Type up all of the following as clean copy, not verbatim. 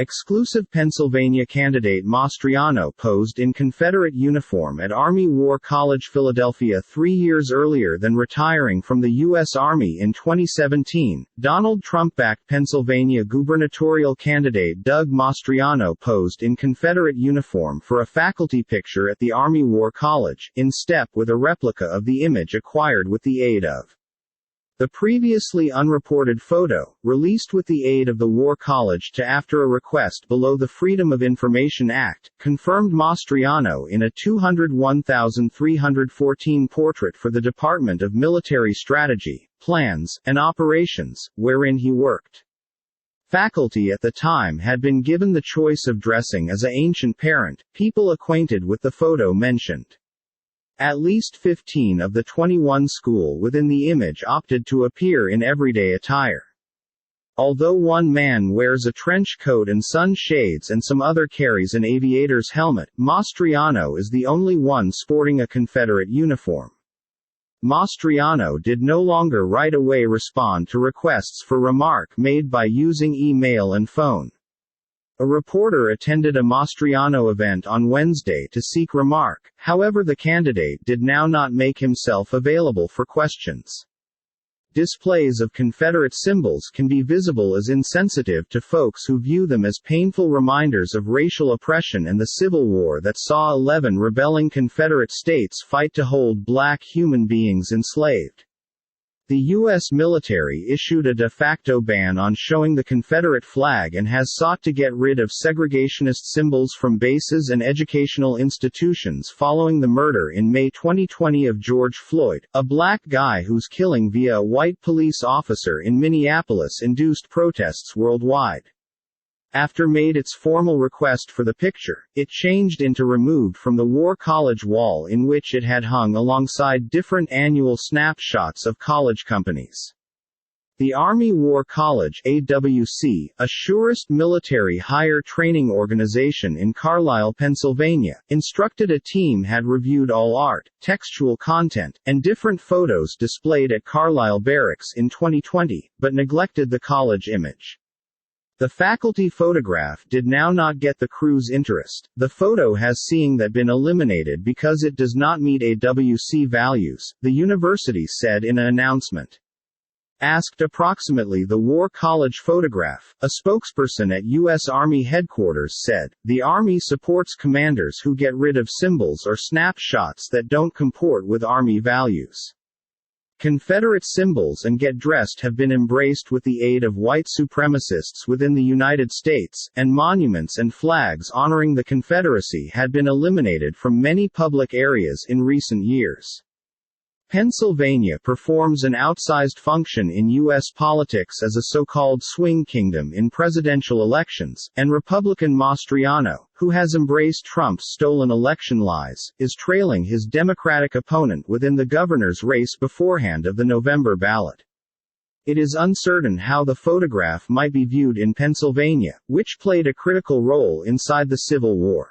Exclusive Pennsylvania candidate Mastriano posed in Confederate uniform at Army War College Philadelphia 3 years earlier than retiring from the U.S. Army in 2017. Donald Trump-backed Pennsylvania gubernatorial candidate Doug Mastriano posed in Confederate uniform for a faculty picture at the Army War College, in step with a replica of the image acquired with the aid of the previously unreported photo, released with the aid of the War College after a request below the Freedom of Information Act, confirmed Mastriano in a 201,314 portrait for the Department of Military Strategy, Plans, and Operations, wherein he worked. Faculty at the time had been given the choice of dressing as an ancient parent. People acquainted with the photo mentioned at least 15 of the 21 school within the image opted to appear in everyday attire. Although one man wears a trench coat and sun shades and some other carries an aviator's helmet, Mastriano is the only one sporting a Confederate uniform. Mastriano did no longer right away respond to requests for remark made by using email and phone. A reporter attended a Mastriano event on Wednesday to seek remark, however the candidate did now not make himself available for questions. Displays of Confederate symbols can be visible as insensitive to folks who view them as painful reminders of racial oppression and the Civil War that saw 11 rebelling Confederate states fight to hold black human beings enslaved. The U.S. military issued a de facto ban on showing the Confederate flag and has sought to get rid of segregationist symbols from bases and educational institutions following the murder in May 2020 of George Floyd, a black guy whose killing via a white police officer in Minneapolis induced protests worldwide. After made its formal request for the picture, it changed into removed from the War College wall in which it had hung alongside different annual snapshots of college companies. The Army War College (AWC), a surest military higher training organization in Carlisle, Pennsylvania, instructed a team had reviewed all art, textual content, and different photos displayed at Carlisle Barracks in 2020, but neglected the college image. The faculty photograph did now not get the crew's interest. The photo has been eliminated because it does not meet AWC values, the university said in an announcement. Asked approximately the War College photograph, a spokesperson at U.S. Army headquarters said, "The Army supports commanders who get rid of symbols or snapshots that don't comport with Army values. Confederate symbols and get dressed have been embraced with the aid of white supremacists within the United States, and monuments and flags honoring the Confederacy had been eliminated from many public areas in recent years." Pennsylvania performs an outsized function in U.S. politics as a so-called swing kingdom in presidential elections, and Republican Mastriano, who has embraced Trump's stolen election lies, is trailing his Democratic opponent within the governor's race beforehand of the November ballot. It is uncertain how the photograph might be viewed in Pennsylvania, which played a critical role inside the Civil War.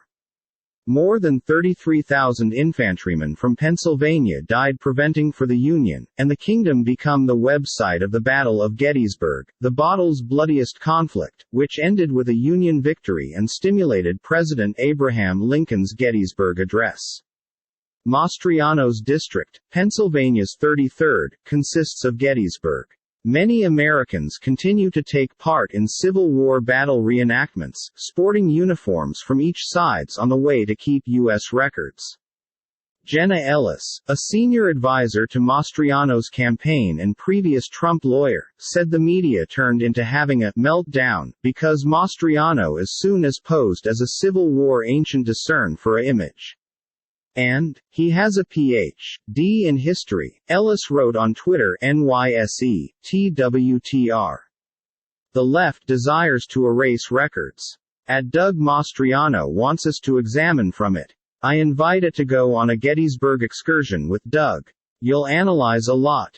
More than 33,000 infantrymen from Pennsylvania died preventing for the Union, and the kingdom became the website of the Battle of Gettysburg, the battle's bloodiest conflict, which ended with a Union victory and stimulated President Abraham Lincoln's Gettysburg Address. Mastriano's district, Pennsylvania's 33rd, consists of Gettysburg. Many Americans continue to take part in Civil War battle reenactments, sporting uniforms from each sides on the way to keep U.S. records. Jenna Ellis, a senior advisor to Mastriano's campaign and previous Trump lawyer, said the media turned into having a meltdown because Mastriano as soon as posed as a Civil War ancient discern for a image. And, he has a Ph.D. in history, Ellis wrote on Twitter NYSE, TWTR. The left desires to erase records. Doug Mastriano wants us to examine from it. I invite it to go on a Gettysburg excursion with Doug. You'll analyze a lot.